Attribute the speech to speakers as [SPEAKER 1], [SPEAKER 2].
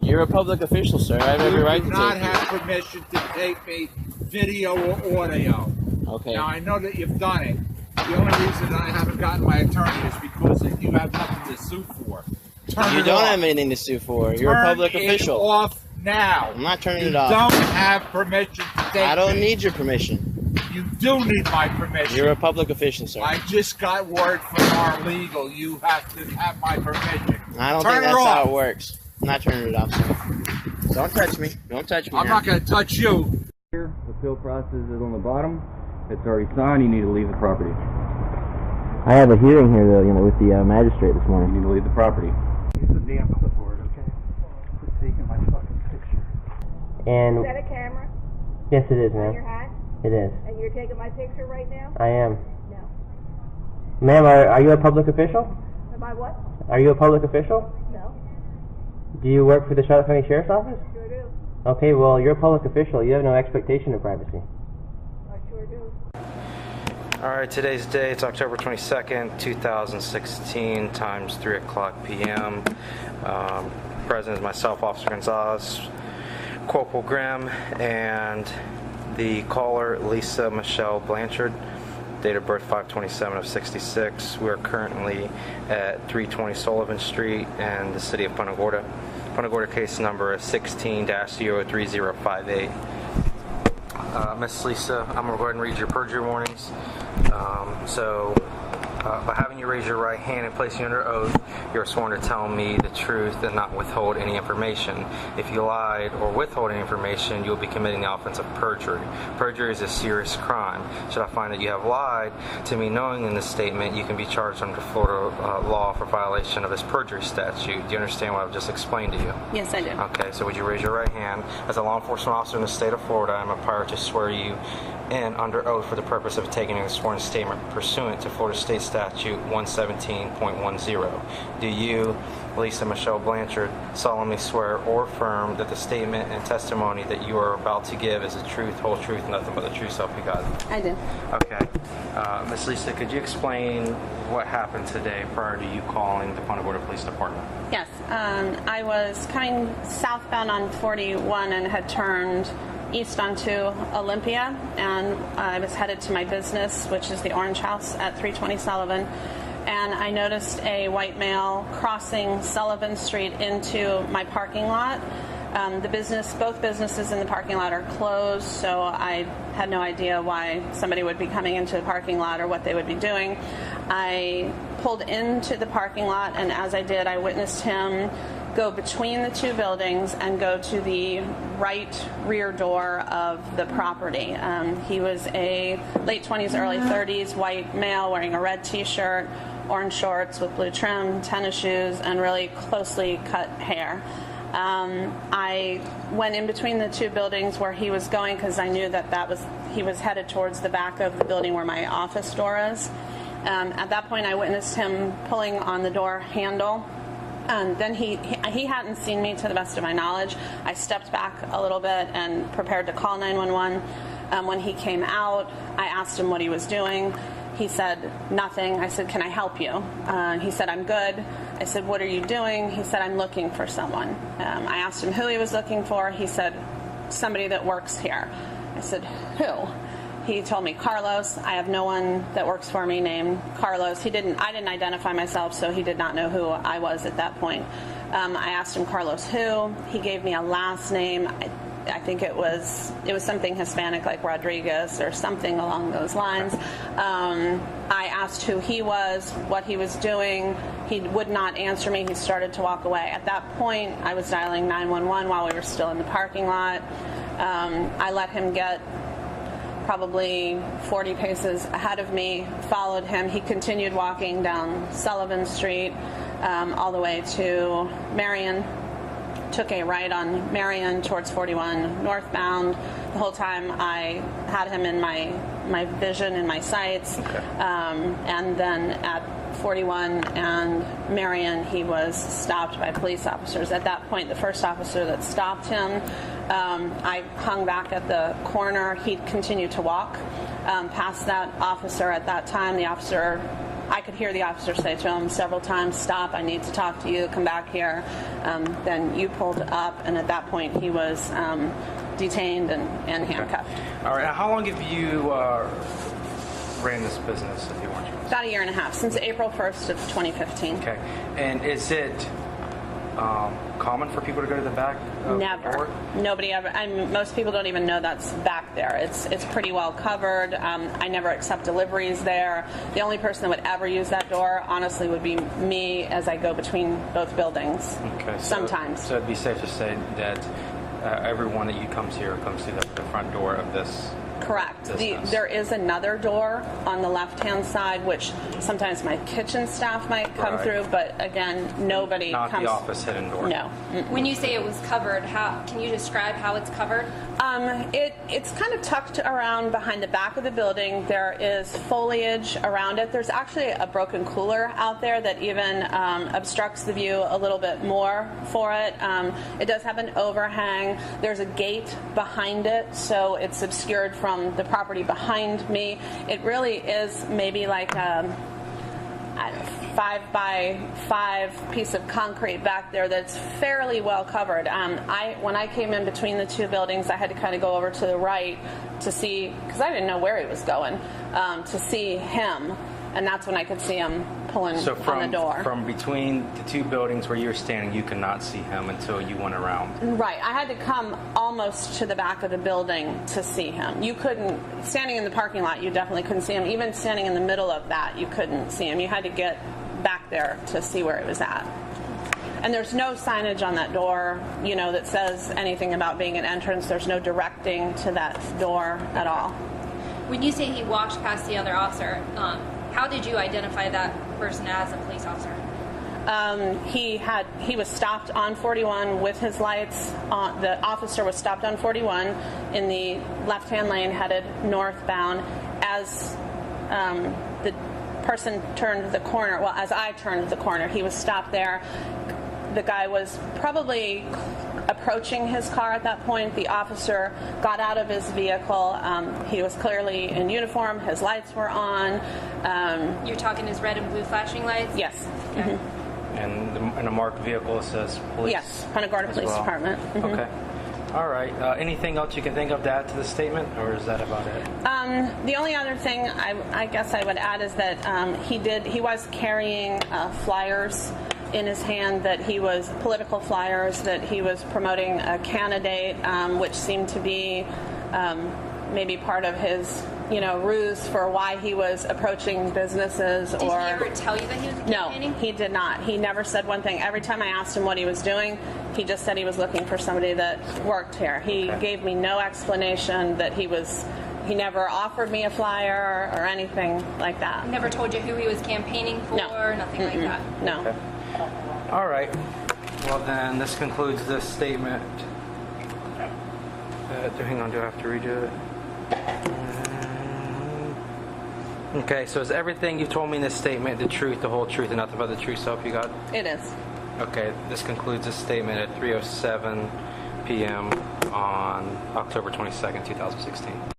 [SPEAKER 1] You're a public official, sir. I have every right to take you.
[SPEAKER 2] You do not have permission to take me video or audio.
[SPEAKER 1] Okay.
[SPEAKER 2] Now, I know that you've done it. The only reason that I haven't gotten my attorney is because you have nothing to sue for.
[SPEAKER 1] You don't have anything to sue for. You're a public official.
[SPEAKER 2] Turn it off now.
[SPEAKER 1] I'm not turning it off.
[SPEAKER 2] You don't have permission to take me.
[SPEAKER 1] I don't need your permission.
[SPEAKER 2] You do need my permission.
[SPEAKER 1] You're a public official, sir.
[SPEAKER 2] I just got word from our legal. You have to have my permission.
[SPEAKER 1] I don't think that's how it works. I'm not turning it off, sir. Don't touch me. Don't touch me.
[SPEAKER 2] I'm not going to touch you.
[SPEAKER 3] The appeal process is on the bottom. It's already signed. You need to leave the property.
[SPEAKER 4] I have a hearing here, though, with the magistrate this morning.
[SPEAKER 3] You need to leave the property.
[SPEAKER 5] Use the damn clipboard, okay? Quit taking my fucking picture.
[SPEAKER 4] And
[SPEAKER 6] is that a camera?
[SPEAKER 4] Yes, it is, ma'am.
[SPEAKER 6] On your hat?
[SPEAKER 4] It is.
[SPEAKER 6] And you're taking my picture right now?
[SPEAKER 4] I am.
[SPEAKER 6] No.
[SPEAKER 4] Ma'am, are you a public official?
[SPEAKER 6] Am I what?
[SPEAKER 4] Are you a public official?
[SPEAKER 6] No.
[SPEAKER 4] Do you work for the Charlotte County Sheriff's Office?
[SPEAKER 6] Sure do.
[SPEAKER 4] Okay, well, you're a public official. You have no expectation of privacy.
[SPEAKER 6] I sure do.
[SPEAKER 7] Alright, today's date, it's October 22nd, 2016, times 3 o'clock p.m. Present is myself, Officer Gonzalez, Corporal Graham, and the caller, Lisa Michelle Blanchard, date of birth 5/27 of 66. We are currently at 320 Sullivan Street in the city of Punta Gorda. Punta Gorda case number is 16-03058. Miss Lisa, I'm going to go ahead and read your perjury warnings. By having you raise your right hand and place you under oath, you are sworn to tell me the truth and not withhold any information. If you lied or withhold any information, you will be committing the offense of perjury. Perjury is a serious crime. Should I find that you have lied to me knowing in this statement, you can be charged under Florida law for violation of this perjury statute. Do you understand what I've just explained to you?
[SPEAKER 8] Yes, I do.
[SPEAKER 7] Okay, so would you raise your right hand? As a law enforcement officer in the state of Florida, I am empowered to swear you in under oath for the purpose of taking a sworn statement pursuant to Florida State Statute 117.10. Do you, Lisa Michelle Blanchard, solemnly swear or affirm that the statement and testimony that you are about to give is the truth, whole truth, nothing but the truth, so help you God?
[SPEAKER 8] I do.
[SPEAKER 7] Okay. Miss Lisa, could you explain what happened today prior to you calling the Punta Gorda Police Department?
[SPEAKER 8] Yes. I was coming southbound on 41 and had turned east onto Olympia, and I was headed to my business, which is the Orange House at 320 Sullivan, and I noticed a white male crossing Sullivan Street into my parking lot. Both businesses in the parking lot are closed, so I had no idea why somebody would be coming into the parking lot or what they would be doing. I pulled into the parking lot, and as I did, I witnessed him go between the two buildings and go to the right rear door of the property. He was a late 20s, early 30s white male wearing a red t-shirt, orange shorts with blue trim, tennis shoes, and really closely cut hair. I went in between the two buildings where he was going because I knew that he was headed towards the back of the building where my office door is. At that point, I witnessed him pulling on the door handle. Then he hadn't seen me, to the best of my knowledge. I stepped back a little bit and prepared to call 911. When he came out, I asked him what he was doing. He said, nothing. I said, can I help you? He said, I'm good. I said, what are you doing? He said, I'm looking for someone. I asked him who he was looking for. He said, somebody that works here. I said, who? He told me Carlos. I have no one that works for me named Carlos. I didn't identify myself, so he did not know who I was at that point. I asked him Carlos who. He gave me a last name. I think it was something Hispanic like Rodriguez or something along those lines. I asked who he was, what he was doing. He would not answer me. He started to walk away. At that point, I was dialing 911 while we were still in the parking lot. I let him get probably 40 paces ahead of me, followed him. He continued walking down Sullivan Street all the way to Marion, took a right on Marion towards 41 northbound. The whole time I had him in my vision, in my sights. Okay. And then at 41 and Marion, he was stopped by police officers. At that point, the first officer that stopped him, I hung back at the corner. He'd continued to walk. past that officer at that time. The officer, I could hear the officer say to him several times, "Stop, I need to talk to you, come back here." Then you pulled up, and at that point he was detained and handcuffed.
[SPEAKER 7] All right, how long have you ran this business, if you want to?
[SPEAKER 8] About a year and a half, since April 1st of 2015.
[SPEAKER 7] Okay, and is it common for people to go to the back of
[SPEAKER 8] Never.
[SPEAKER 7] the door?
[SPEAKER 8] Nobody ever. Most people don't even know that's back there. It's pretty well covered. I never accept deliveries there. The only person that would ever use that door, honestly, would be me as I go between both buildings.
[SPEAKER 7] Okay.
[SPEAKER 8] Sometimes.
[SPEAKER 7] So it'd be safe to say that everyone that you comes here comes through the front door of this.
[SPEAKER 8] Correct.
[SPEAKER 7] Business.
[SPEAKER 8] There is another door on the left-hand side, which sometimes my kitchen staff might come
[SPEAKER 7] Right.
[SPEAKER 8] through, but again, nobody
[SPEAKER 7] Not
[SPEAKER 8] comes.
[SPEAKER 7] the office hidden door.
[SPEAKER 8] No.
[SPEAKER 9] When you say it was covered, how can you describe how it's covered?
[SPEAKER 8] It's kind of tucked around behind the back of the building. There is foliage around it. There's actually a broken cooler out there that even obstructs the view a little bit more for it. It does have an overhang. There's a gate behind it, so it's obscured from the property behind me. It really is maybe like a 5x5 piece of concrete back there that's fairly well covered. When I came in between the two buildings, I had to kind of go over to the right to see, because I didn't know where he was going, to see him, and that's when I could see him pulling
[SPEAKER 7] So
[SPEAKER 8] on the door.
[SPEAKER 7] from between the two buildings where you're standing, you could not see him until you went around.
[SPEAKER 8] Right. I had to come almost to the back of the building to see him. You couldn't, standing in the parking lot, you definitely couldn't see him. Even standing in the middle of that, you couldn't see him. You had to get back there to see where he was at. And there's no signage on that door, that says anything about being an entrance. There's no directing to that door at all.
[SPEAKER 9] When you say he walked past the other officer, how did you identify that person as a police officer?
[SPEAKER 8] He was stopped on 41 with his lights on. The officer was stopped on 41 in the left-hand lane headed northbound. As the person turned the corner, well, as I turned the corner, he was stopped there. The guy was probably approaching his car at that point. The officer got out of his vehicle. He was clearly in uniform. His lights were on.
[SPEAKER 9] You're talking his red and blue flashing lights?
[SPEAKER 8] Yes.
[SPEAKER 9] Okay.
[SPEAKER 8] Mm-hmm.
[SPEAKER 7] And in a marked vehicle, it says police.
[SPEAKER 8] Yes, Punta Gorda
[SPEAKER 7] as
[SPEAKER 8] Police
[SPEAKER 7] well.
[SPEAKER 8] Department. Mm-hmm.
[SPEAKER 7] Okay. All right. Anything else you can think of to add to the statement, or is that about it?
[SPEAKER 8] The only other thing I guess I would add is that he was carrying flyers in his hand, that he was political flyers, that he was promoting a candidate, which seemed to be maybe part of his ruse for why he was approaching businesses.
[SPEAKER 9] Did he ever tell you that he was campaigning?
[SPEAKER 8] No, he did not. He never said one thing. Every time I asked him what he was doing, he just said he was looking for somebody that worked here. He gave me no explanation that he never offered me a flyer or anything like that.
[SPEAKER 9] He never told you who he was campaigning for?
[SPEAKER 8] No.
[SPEAKER 9] Nothing like that?
[SPEAKER 8] No.
[SPEAKER 7] Okay. All right. Well, then this concludes this statement. Hang on, do I have to redo it? Okay, so is everything you told me in this statement the truth, the whole truth, and nothing but the truth, so help you God?
[SPEAKER 8] It is.
[SPEAKER 7] Okay, this concludes this statement at 3:07 p.m. on October 22nd, 2016.